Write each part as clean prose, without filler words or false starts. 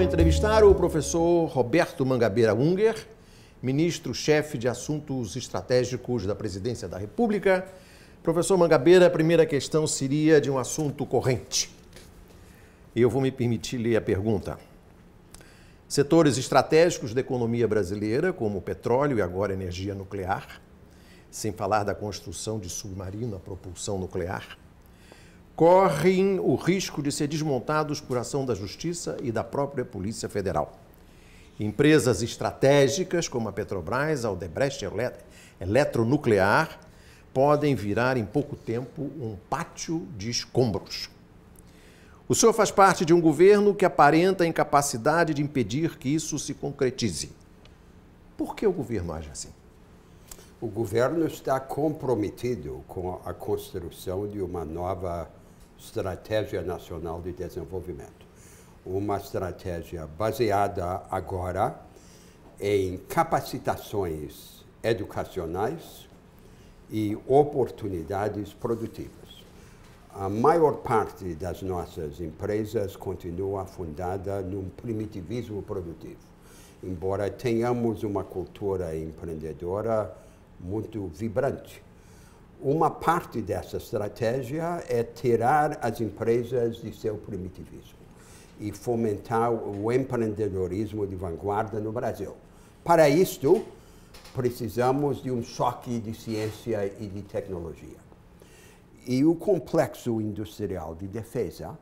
entrevistar o professor Roberto Mangabeira Unger, ministro-chefe de Assuntos Estratégicos da Presidência da República. Professor Mangabeira, a primeira questão seria de um assunto corrente. Eu vou me permitir ler a pergunta. Setores estratégicos da economia brasileira, como o petróleo e agora a energia nuclear, sem falar da construção de submarino a propulsão nuclear, correm o risco de ser desmontados por ação da Justiça e da própria Polícia Federal. Empresas estratégicas como a Petrobras, a Odebrecht Eletronuclear podem virar em pouco tempo um pátio de escombros. O senhor faz parte de um governo que aparenta a incapacidade de impedir que isso se concretize. Por que o governo age assim? O governo está comprometido com a construção de uma nova Estratégia Nacional de Desenvolvimento. Uma estratégia baseada agora em capacitações educacionais e oportunidades produtivas. A maior parte das nossas empresas continua fundada num primitivismo produtivo, embora tenhamos uma cultura empreendedora muito vibrante. Uma parte dessa estratégia é tirar as empresas de seu primitivismo e fomentar o empreendedorismo de vanguarda no Brasil. Para isto, precisamos de um choque de ciência e de tecnologia. E o complexo industrial de defesa,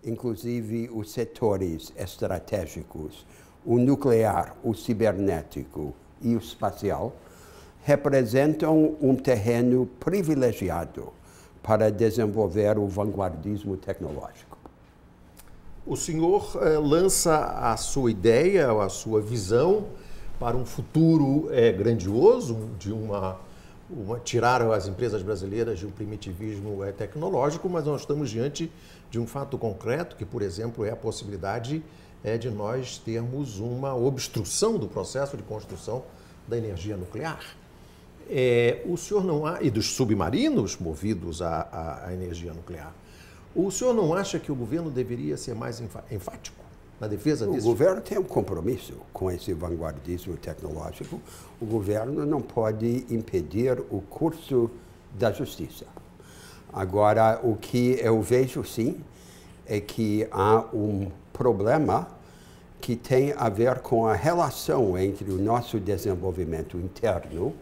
inclusive os setores estratégicos, o nuclear, o cibernético e o espacial, representam um terreno privilegiado para desenvolver o vanguardismo tecnológico. O senhor lança a sua ideia, a sua visão para um futuro grandioso, de tirar as empresas brasileiras de um primitivismo tecnológico, mas nós estamos diante de um fato concreto, que, por exemplo, é a possibilidade de nós termos uma obstrução do processo de construção da energia nuclear. O senhor não há, e dos submarinos movidos à energia nuclear. O senhor não acha que o governo deveria ser mais enfático na defesa disso? O governo tem um compromisso com esse vanguardismo tecnológico. O governo não pode impedir o curso da justiça. Agora, o que eu vejo, sim, é que há um problema que tem a ver com a relação entre o nosso desenvolvimento interno,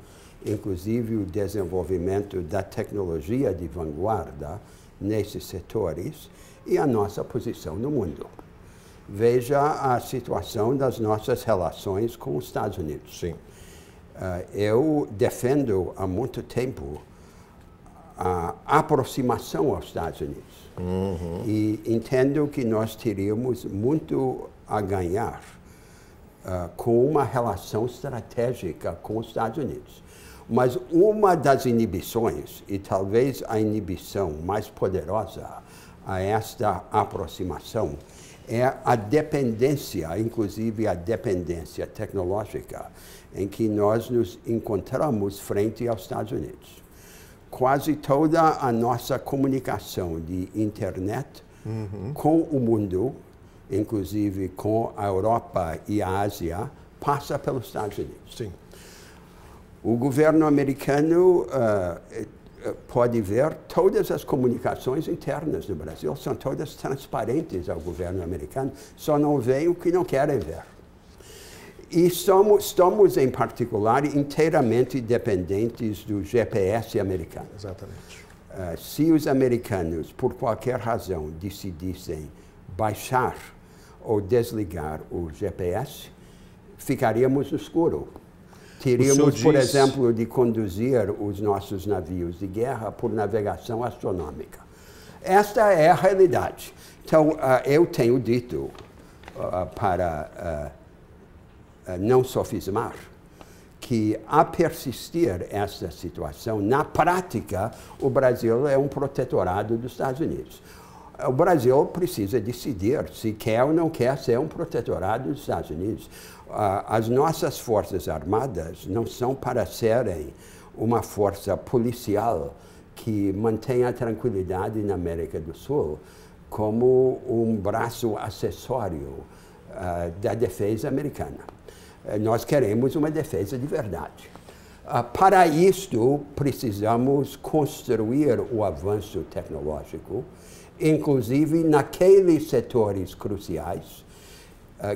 inclusive o desenvolvimento da tecnologia de vanguarda nesses setores, e a nossa posição no mundo. Veja a situação das nossas relações com os Estados Unidos. Sim. Eu defendo há muito tempo a aproximação aos Estados Unidos. Uhum. E entendo que nós teríamos muito a ganhar com uma relação estratégica com os Estados Unidos. Mas uma das inibições, e talvez a inibição mais poderosa a esta aproximação, é a dependência, inclusive a dependência tecnológica, em que nós nos encontramos frente aos Estados Unidos. Quase toda a nossa comunicação de internet com o mundo, inclusive com a Europa e a Ásia, passa pelos Estados Unidos. Sim. O governo americano pode ver todas as comunicações internas do Brasil, são todas transparentes ao governo americano, só não veem o que não querem ver. E estamos, em particular, inteiramente dependentes do GPS americano. Exatamente. Se os americanos, por qualquer razão, decidissem baixar ou desligar o GPS, ficaríamos no escuro. Teríamos, por exemplo, de conduzir os nossos navios de guerra por navegação astronômica. Esta é a realidade. Então, eu tenho dito, para não sofismar, que a persistir esta situação, na prática, o Brasil é um protetorado dos Estados Unidos. O Brasil precisa decidir se quer ou não quer ser um protetorado dos Estados Unidos. As nossas forças armadas não são para serem uma força policial que mantém a tranquilidade na América do Sul como um braço acessório da defesa americana. Nós queremos uma defesa de verdade. Para isto, precisamos construir o avanço tecnológico, inclusive naqueles setores cruciais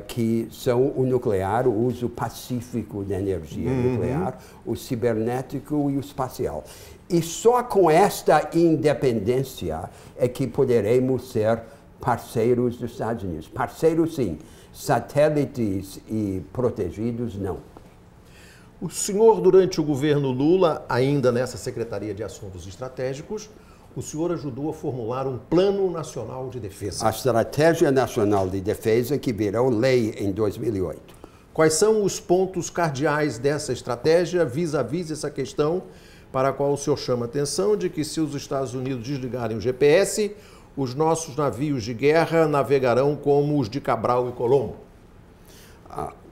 que são o nuclear, o uso pacífico da energia nuclear, o cibernético e o espacial. E só com esta independência é que poderemos ser parceiros dos Estados Unidos. Parceiros, sim. Satélites e protegidos, não. O senhor, durante o governo Lula, ainda nessa Secretaria de Assuntos Estratégicos, o senhor ajudou a formular um Plano Nacional de Defesa. A Estratégia Nacional de Defesa, que virou lei em 2008. Quais são os pontos cardeais dessa estratégia vis-à-vis essa questão para a qual o senhor chama a atenção de que se os Estados Unidos desligarem o GPS, os nossos navios de guerra navegarão como os de Cabral e Colombo?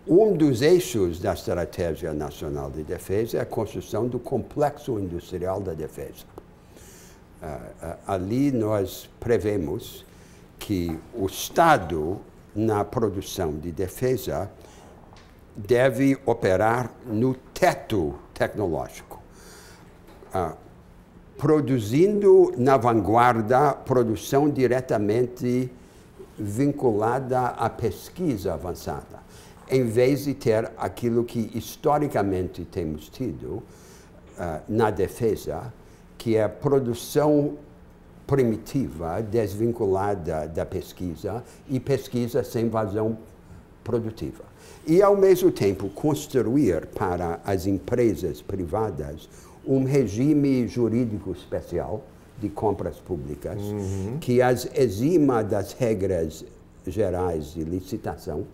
Um dos eixos da Estratégia Nacional de Defesa é a construção do Complexo Industrial da Defesa. Ali nós prevemos que o Estado, na produção de defesa, deve operar no teto tecnológico, produzindo na vanguarda produção diretamente vinculada à pesquisa avançada, em vez de ter aquilo que historicamente temos tido na defesa, que é a produção primitiva, desvinculada da pesquisa, e pesquisa sem vazão produtiva. E, ao mesmo tempo, construir para as empresas privadas um regime jurídico especial de compras públicas, que as exima das regras gerais de licitação,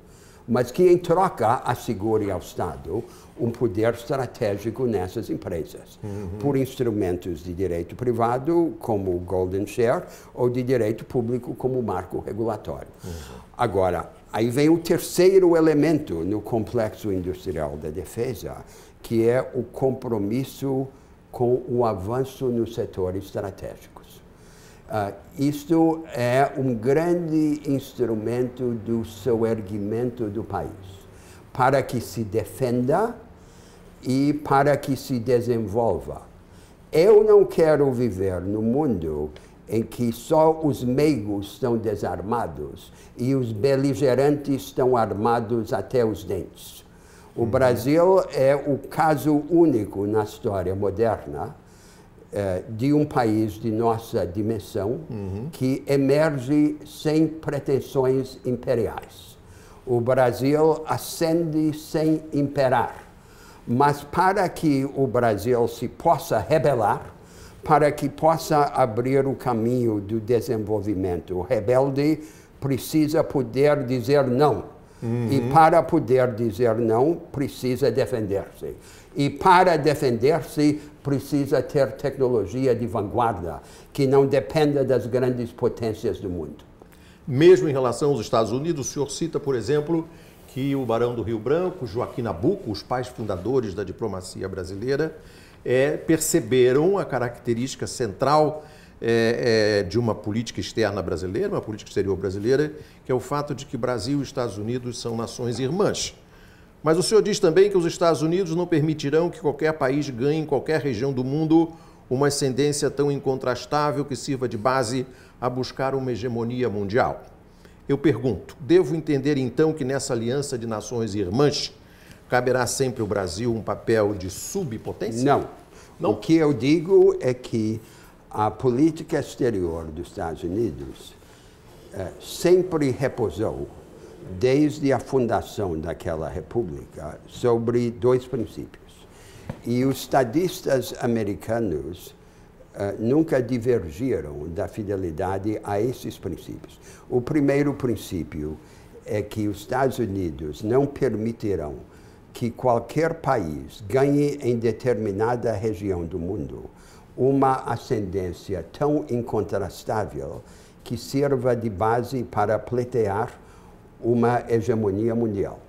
mas que, em troca, assegure ao Estado um poder estratégico nessas empresas, por instrumentos de direito privado, como o Golden Share, ou de direito público, como o marco regulatório. Agora, aí vem o terceiro elemento no complexo industrial da defesa, que é o compromisso com o avanço nos setores estratégicos. Isto é um grande instrumento do soerguimento do país, para que se defenda e para que se desenvolva. Eu não quero viver no mundo em que só os meigos estão desarmados e os beligerantes estão armados até os dentes. O Brasil é o caso único na história moderna de um país de nossa dimensão que emerge sem pretensões imperiais. O Brasil ascende sem imperar. Mas para que o Brasil se possa rebelar, para que possa abrir o caminho do desenvolvimento, o rebelde precisa poder dizer não. E para poder dizer não, precisa defender-se. E para defender-se, precisa ter tecnologia de vanguarda, que não dependa das grandes potências do mundo. Mesmo em relação aos Estados Unidos, o senhor cita, por exemplo, que o Barão do Rio Branco, Joaquim Nabuco, os pais fundadores da diplomacia brasileira, perceberam a característica central de uma política externa brasileira, uma política exterior brasileira, que é o fato de que Brasil e Estados Unidos são nações irmãs. Mas o senhor diz também que os Estados Unidos não permitirão que qualquer país ganhe em qualquer região do mundo uma ascendência tão incontrastável que sirva de base a buscar uma hegemonia mundial. Eu pergunto, devo entender então que nessa aliança de nações irmãs caberá sempre ao Brasil um papel de subpotência? Não. O que eu digo é que a política exterior dos Estados Unidos sempre repousou, desde a fundação daquela república, sobre dois princípios. E os estadistas americanos nunca divergiram da fidelidade a esses princípios. O primeiro princípio é que os Estados Unidos não permitirão que qualquer país ganhe em determinada região do mundo uma ascendência tão incontrastável que sirva de base para pleitear uma hegemonia mundial.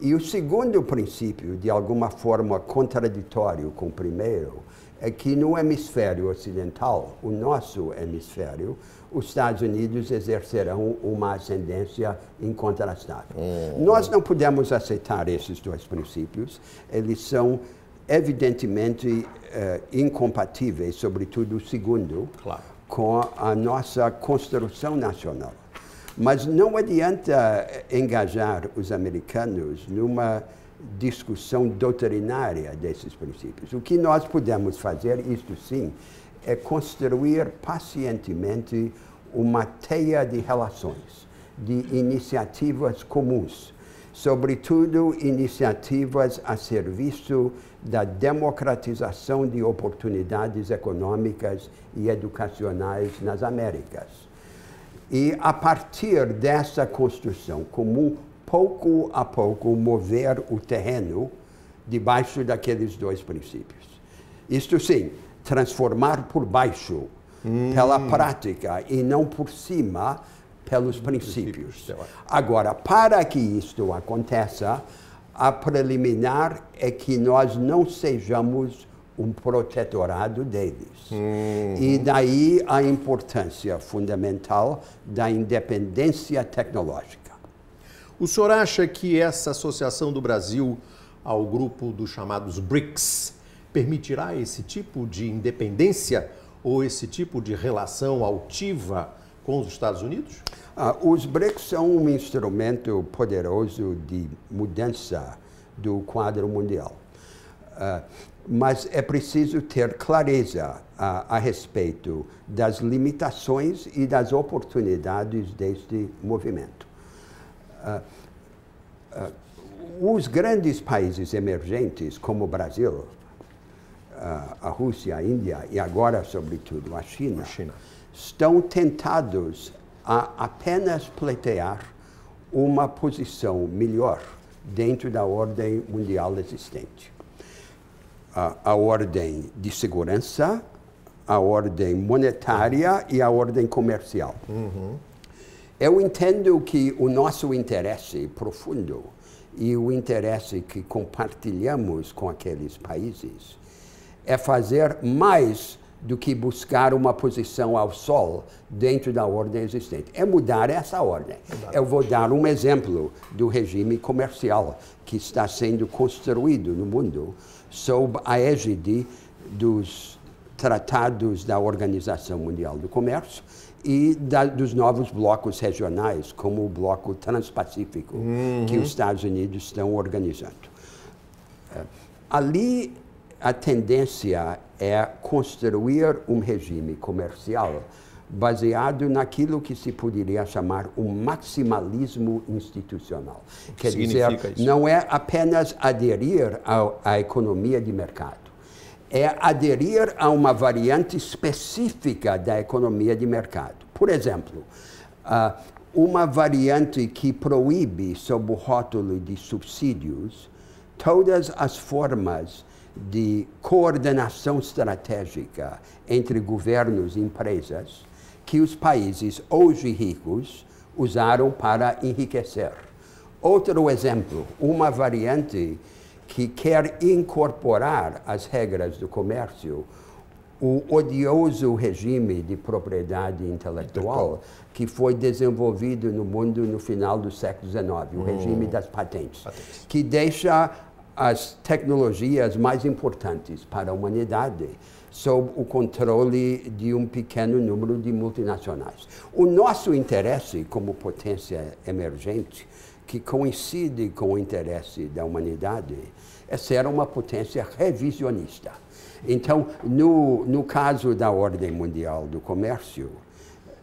E o segundo princípio, de alguma forma contraditório com o primeiro, é que no hemisfério ocidental, o nosso hemisfério, os Estados Unidos exercerão uma ascendência incontrastável. Nós não podemos aceitar esses dois princípios, eles são evidentemente incompatíveis, sobretudo o segundo, claro, com a nossa construção nacional. Mas não adianta engajar os americanos numa discussão doutrinária desses princípios. O que nós podemos fazer, isto sim, é construir pacientemente uma teia de relações, de iniciativas comuns, sobretudo iniciativas a serviço da democratização de oportunidades econômicas e educacionais nas Américas. E, a partir dessa construção comum, pouco a pouco, mover o terreno debaixo daqueles dois princípios. Isto sim, transformar por baixo, pela prática, e não por cima, pelos princípios. Agora, para que isto aconteça, a preliminar é que nós não sejamos um protetorado deles. E daí a importância fundamental da independência tecnológica. O senhor acha que essa associação do Brasil ao grupo dos chamados BRICS permitirá esse tipo de independência ou esse tipo de relação altiva com os Estados Unidos? Os BRICS são um instrumento poderoso de mudança do quadro mundial. Mas é preciso ter clareza a respeito das limitações e das oportunidades deste movimento. Os grandes países emergentes, como o Brasil, a Rússia, a Índia e agora, sobretudo, a China, estão tentados a apenas pleitear uma posição melhor dentro da ordem mundial existente. A ordem de segurança, a ordem monetária e a ordem comercial. Eu entendo que o nosso interesse profundo e o interesse que compartilhamos com aqueles países é fazer mais do que buscar uma posição ao sol dentro da ordem existente. É mudar essa ordem. Eu vou dar um exemplo do regime comercial que está sendo construído no mundo sob a égide dos tratados da Organização Mundial do Comércio e dos novos blocos regionais, como o bloco transpacífico, que os Estados Unidos estão organizando. Ali, a tendência é construir um regime comercial baseado naquilo que se poderia chamar um maximalismo institucional. Quer dizer, não é apenas aderir à economia de mercado, é aderir a uma variante específica da economia de mercado. Por exemplo, uma variante que proíbe, sob o rótulo de subsídios, todas as formas de coordenação estratégica entre governos e empresas que os países hoje ricos usaram para enriquecer. Outro exemplo, uma variante que quer incorporar às regras do comércio o odioso regime de propriedade intelectual que foi desenvolvido no mundo no final do século XIX, o regime das patentes, que deixa as tecnologias mais importantes para a humanidade sob o controle de um pequeno número de multinacionais. O nosso interesse como potência emergente, que coincide com o interesse da humanidade, é ser uma potência revisionista. Então, no caso da ordem mundial do comércio,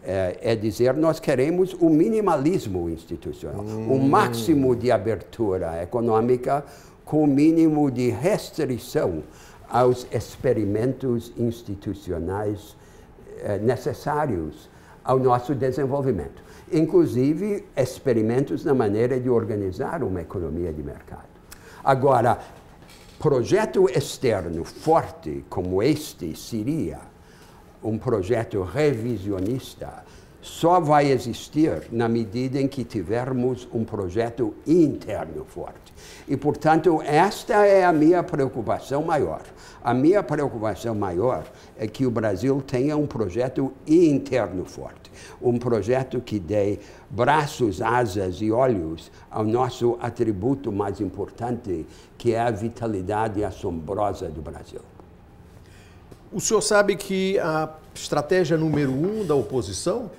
é dizer, nós queremos o minimalismo institucional, o máximo de abertura econômica com o mínimo de restrição aos experimentos institucionais necessários ao nosso desenvolvimento. Inclusive, experimentos na maneira de organizar uma economia de mercado. Agora, projeto externo forte como este seria um projeto revisionista, só vai existir na medida em que tivermos um projeto interno forte. E, portanto, esta é a minha preocupação maior. A minha preocupação maior é que o Brasil tenha um projeto interno forte. Um projeto que dê braços, asas e olhos ao nosso atributo mais importante, que é a vitalidade assombrosa do Brasil. O senhor sabe que a estratégia número 1 da oposição,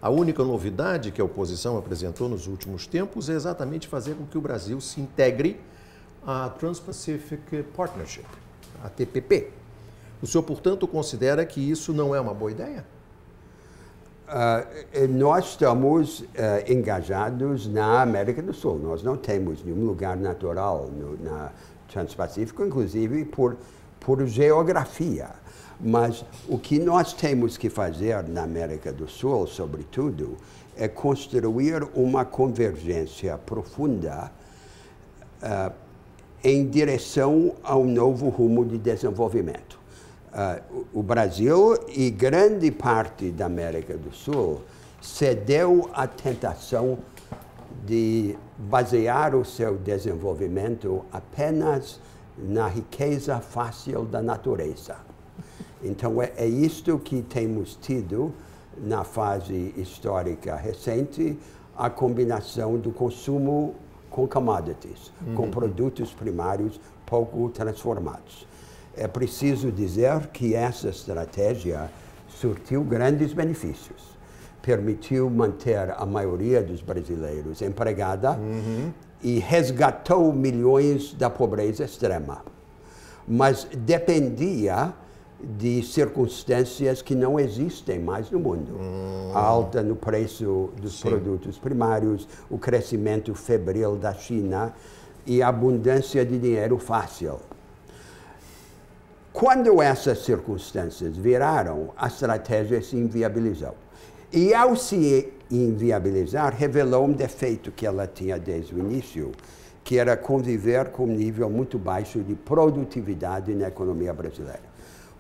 a única novidade que a oposição apresentou nos últimos tempos, é exatamente fazer com que o Brasil se integre à Trans-Pacific Partnership, a TPP. O senhor, portanto, considera que isso não é uma boa ideia? Nós estamos engajados na América do Sul. Nós não temos nenhum lugar natural na Trans-Pacífico, inclusive por geografia. Mas o que nós temos que fazer na América do Sul, sobretudo, é construir uma convergência profunda em direção ao novo rumo de desenvolvimento. O Brasil e grande parte da América do Sul cedeu à tentação de basear o seu desenvolvimento apenas na riqueza fácil da natureza. Então, é isto que temos tido na fase histórica recente, a combinação do consumo com commodities, com produtos primários pouco transformados. É preciso dizer que essa estratégia surtiu grandes benefícios. Permitiu manter a maioria dos brasileiros empregada e resgatou milhões da pobreza extrema. Mas dependia de circunstâncias que não existem mais no mundo. A alta no preço dos produtos primários, o crescimento febril da China e a abundância de dinheiro fácil. Quando essas circunstâncias viraram, a estratégia se inviabilizou. E ao se inviabilizar, revelou um defeito que ela tinha desde o início, que era conviver com um nível muito baixo de produtividade na economia brasileira.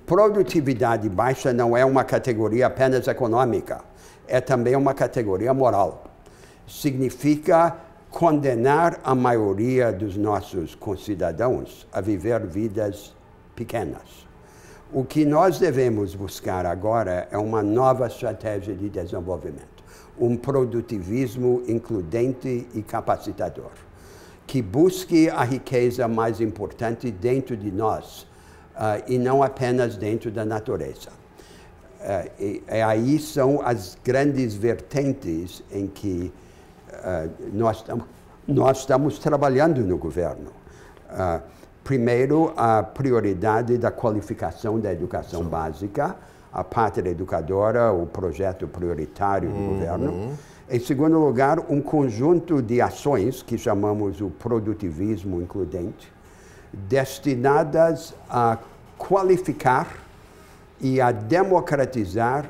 Produtividade baixa não é uma categoria apenas econômica, é também uma categoria moral. Significa condenar a maioria dos nossos concidadãos a viver vidas pequenas. O que nós devemos buscar agora é uma nova estratégia de desenvolvimento, um produtivismo includente e capacitador, que busque a riqueza mais importante dentro de nós, e não apenas dentro da natureza. Aí são as grandes vertentes em que nós estamos trabalhando no governo. Primeiro, a prioridade da qualificação da educação básica, a pátria educadora, o projeto prioritário do governo. Em segundo lugar, um conjunto de ações que chamamos o produtivismo includente, destinadas a qualificar e a democratizar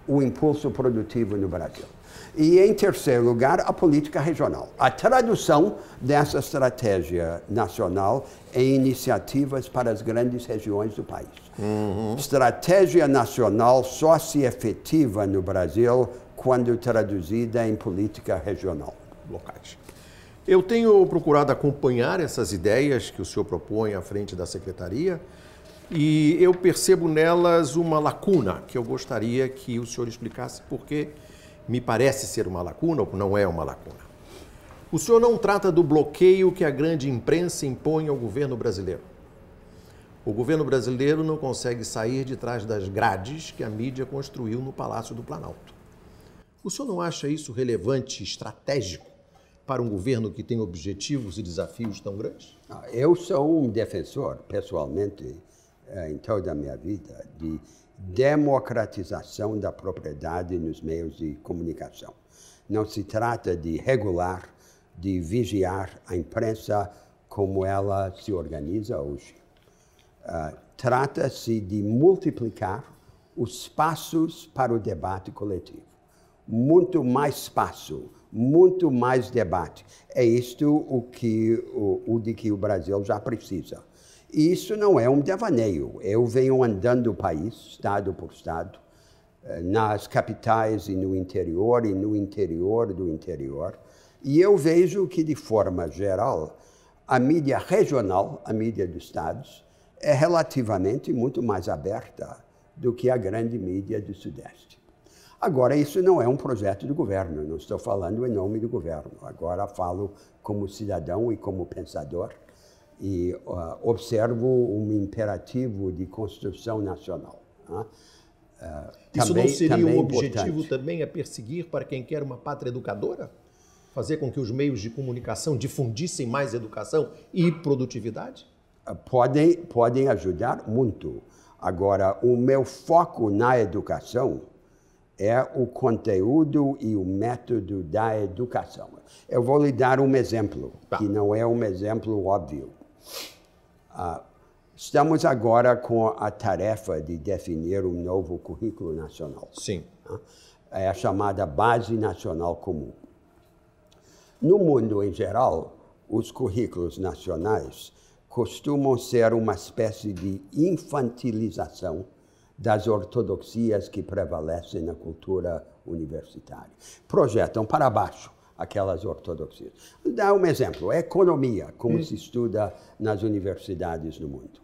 o impulso produtivo no Brasil. E, em terceiro lugar, a política regional. A tradução dessa estratégia nacional em iniciativas para as grandes regiões do país. Estratégia nacional só se efetiva no Brasil quando traduzida em política regional. Locais. Eu tenho procurado acompanhar essas ideias que o senhor propõe à frente da Secretaria e eu percebo nelas uma lacuna que eu gostaria que o senhor explicasse porque me parece ser uma lacuna ou não é uma lacuna. O senhor não trata do bloqueio que a grande imprensa impõe ao governo brasileiro. O governo brasileiro não consegue sair de trás das grades que a mídia construiu no Palácio do Planalto. O senhor não acha isso relevante, estratégico, para um governo que tem objetivos e desafios tão grandes? Eu sou um defensor, pessoalmente, em toda a minha vida, de democratização da propriedade nos meios de comunicação. Não se trata de regular, de vigiar a imprensa como ela se organiza hoje. Trata-se de multiplicar os espaços para o debate coletivo. Muito mais espaço, muito mais debate. É isto o de que o Brasil já precisa. E isso não é um devaneio. Eu venho andando o país, estado por estado, nas capitais e no interior do interior. E eu vejo que, de forma geral, a mídia regional, a mídia dos estados, é relativamente muito mais aberta do que a grande mídia do Sudeste. Agora, isso não é um projeto do governo, não estou falando em nome do governo. Agora falo como cidadão e como pensador e observo um imperativo de construção nacional. Isso não seria um objetivo também a perseguir para quem quer uma pátria educadora? Fazer com que os meios de comunicação difundissem mais educação e produtividade? Podem ajudar muito. Agora, o meu foco na educação é o conteúdo e o método da educação. Eu vou lhe dar um exemplo, que não é um exemplo óbvio. Estamos agora com a tarefa de definir um novo currículo nacional. Sim. É a chamada Base Nacional Comum. No mundo em geral, os currículos nacionais costumam ser uma espécie de infantilização das ortodoxias que prevalecem na cultura universitária. Projetam para baixo aquelas ortodoxias. Vou dar um exemplo. A economia, como se estuda nas universidades no mundo.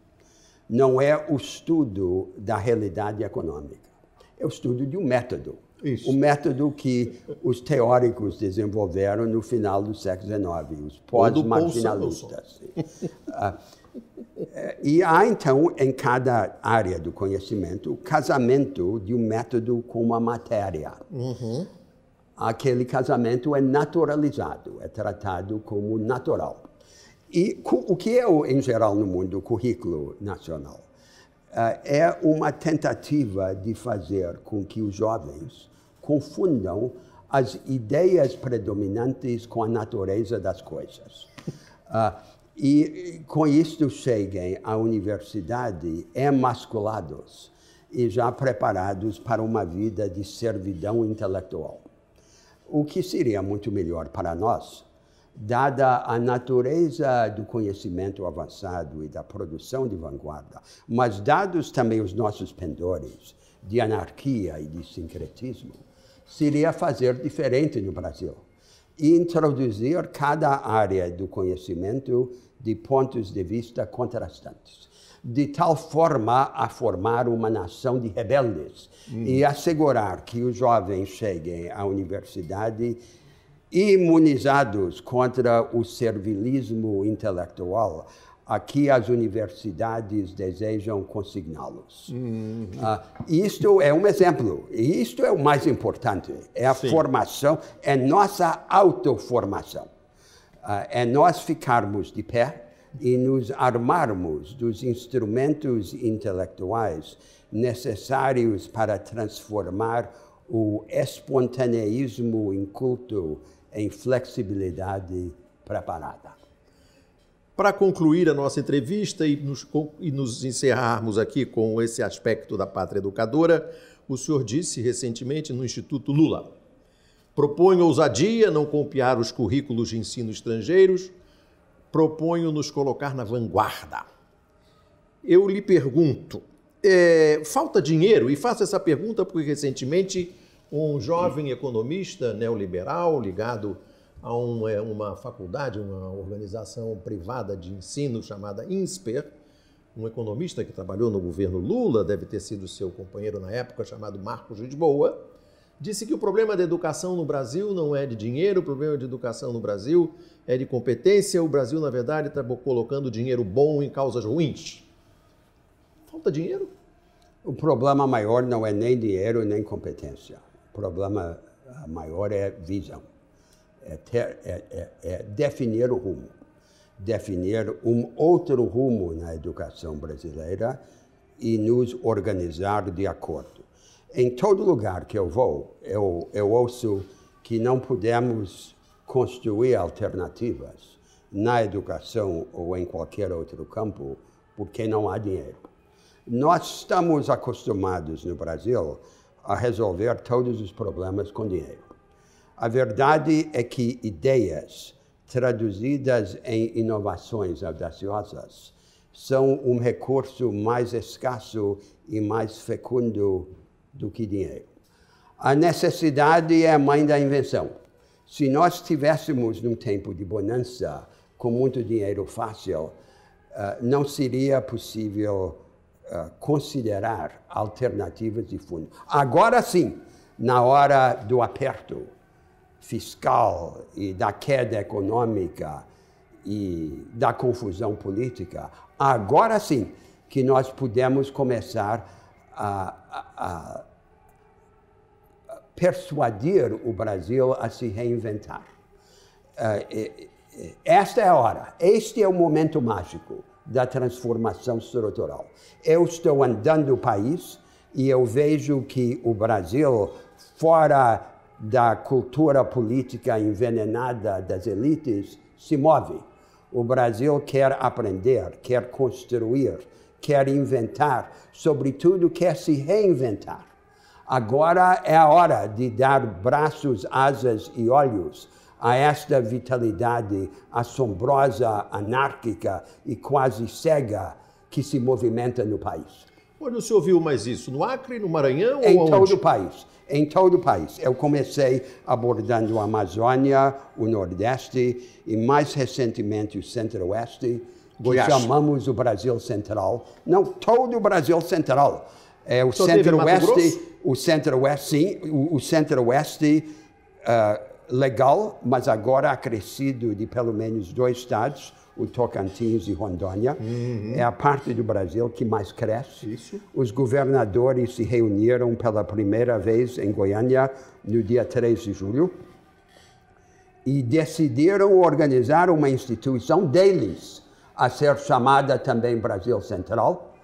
Não é o estudo da realidade econômica. É o estudo de um método. Isso. O método que os teóricos desenvolveram no final do século XIX, os pós-marginalistas. E há, então, em cada área do conhecimento, o casamento de um método com uma matéria. Aquele casamento é naturalizado, é tratado como natural. E o que é, em geral, no mundo, o currículo nacional? É uma tentativa de fazer com que os jovens confundam as ideias predominantes com a natureza das coisas. E com isto cheguem à universidade emasculados e já preparados para uma vida de servidão intelectual. O que seria muito melhor para nós, dada a natureza do conhecimento avançado e da produção de vanguarda, mas dados também os nossos pendores de anarquia e de sincretismo, seria fazer diferente no Brasil e introduzir cada área do conhecimento de pontos de vista contrastantes, de tal forma a formar uma nação de rebeldes e assegurar que os jovens cheguem à universidade imunizados contra o servilismo intelectual a que as universidades desejam consigná-los. Isto é um exemplo, e isto é o mais importante, é a formação, é nossa autoformação. É nós ficarmos de pé e nos armarmos dos instrumentos intelectuais necessários para transformar o espontaneísmo inculto em flexibilidade preparada. Para concluir a nossa entrevista e nos encerrarmos aqui com esse aspecto da pátria educadora, o senhor disse recentemente no Instituto Lula: proponho ousadia, não copiar os currículos de ensino estrangeiros, proponho nos colocar na vanguarda. Eu lhe pergunto, falta dinheiro? E faço essa pergunta porque recentemente um jovem economista neoliberal ligado a uma faculdade, uma organização privada de ensino chamada INSPER, um economista que trabalhou no governo Lula, deve ter sido seu companheiro na época, chamado Marcos Lisboa, disse que o problema da educação no Brasil não é de dinheiro, o problema de educação no Brasil é de competência. O Brasil, na verdade, está colocando dinheiro bom em causas ruins. Falta dinheiro? O problema maior não é nem dinheiro, nem competência. O problema maior é visão. É definir o rumo. Definir um outro rumo na educação brasileira e nos organizar de acordo. Em todo lugar que eu vou, eu ouço que não podemos construir alternativas na educação ou em qualquer outro campo porque não há dinheiro. Nós estamos acostumados no Brasil a resolver todos os problemas com dinheiro. A verdade é que ideias traduzidas em inovações audaciosas são um recurso mais escasso e mais fecundo do que dinheiro. A necessidade é a mãe da invenção. Se nós estivéssemos num tempo de bonança, com muito dinheiro fácil, não seria possível considerar alternativas de fundo. Agora sim, na hora do aperto fiscal e da queda econômica e da confusão política, agora sim que nós podemos começar a persuadir o Brasil a se reinventar. Esta é a hora, este é o momento mágico da transformação estrutural. Eu estou andando o país e eu vejo que o Brasil, fora da cultura política envenenada das elites, se move. O Brasil quer aprender, quer construir, quer inventar, sobretudo quer se reinventar. Agora é a hora de dar braços, asas e olhos a esta vitalidade assombrosa, anárquica e quase cega que se movimenta no país. Onde o senhor viu mais isso? No Acre, no Maranhão ou onde? Em todo o país. Em todo o país. Eu comecei abordando a Amazônia, o Nordeste e mais recentemente o Centro-Oeste, que chamamos o Brasil Central. Não, todo o Brasil Central. É o Centro-Oeste, sim, o Centro-Oeste legal, mas agora acrescido de pelo menos 2 estados, o Tocantins e Rondônia. É a parte do Brasil que mais cresce. Isso. Os governadores se reuniram pela primeira vez em Goiânia no dia 3 de julho e decidiram organizar uma instituição deles, a ser chamada também Brasil Central,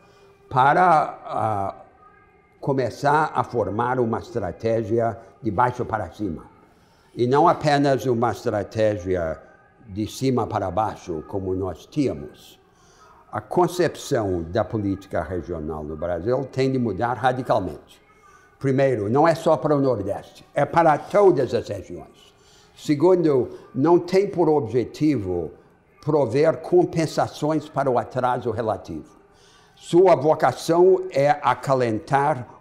para começar a formar uma estratégia de baixo para cima. E não apenas uma estratégia de cima para baixo, como nós tínhamos. A concepção da política regional no Brasil tem de mudar radicalmente. Primeiro, não é só para o Nordeste, é para todas as regiões. Segundo, não tem por objetivo prover compensações para o atraso relativo. Sua vocação é acalentar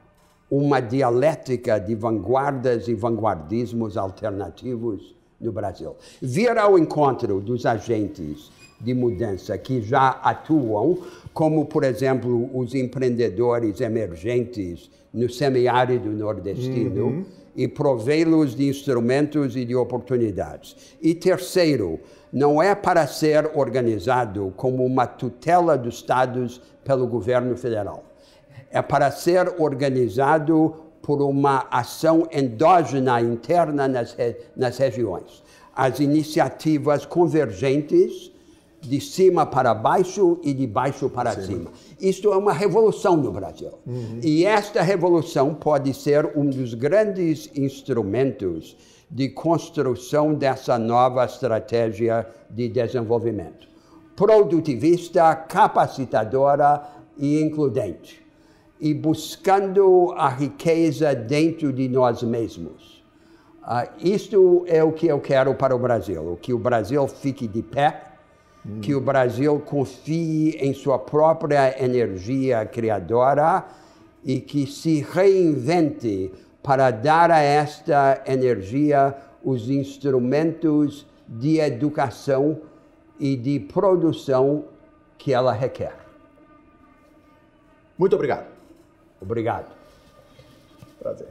uma dialética de vanguardas e vanguardismos alternativos no Brasil. Vir ao encontro dos agentes de mudança que já atuam, como, por exemplo, os empreendedores emergentes no semiárido nordestino, e provê-los de instrumentos e de oportunidades. E terceiro, não é para ser organizado como uma tutela dos estados pelo governo federal. É para ser organizado por uma ação endógena interna nas regiões. As iniciativas convergentes de cima para baixo e de baixo para cima. Isto é uma revolução no Brasil. E esta revolução pode ser um dos grandes instrumentos de construção dessa nova estratégia de desenvolvimento. Produtivista, capacitadora e includente. E buscando a riqueza dentro de nós mesmos. Isto é o que eu quero para o Brasil. Que o Brasil fique de pé, que o Brasil confie em sua própria energia criadora e que se reinvente para dar a esta energia os instrumentos de educação e de produção que ela requer. Muito obrigado. Obrigado. Prazer.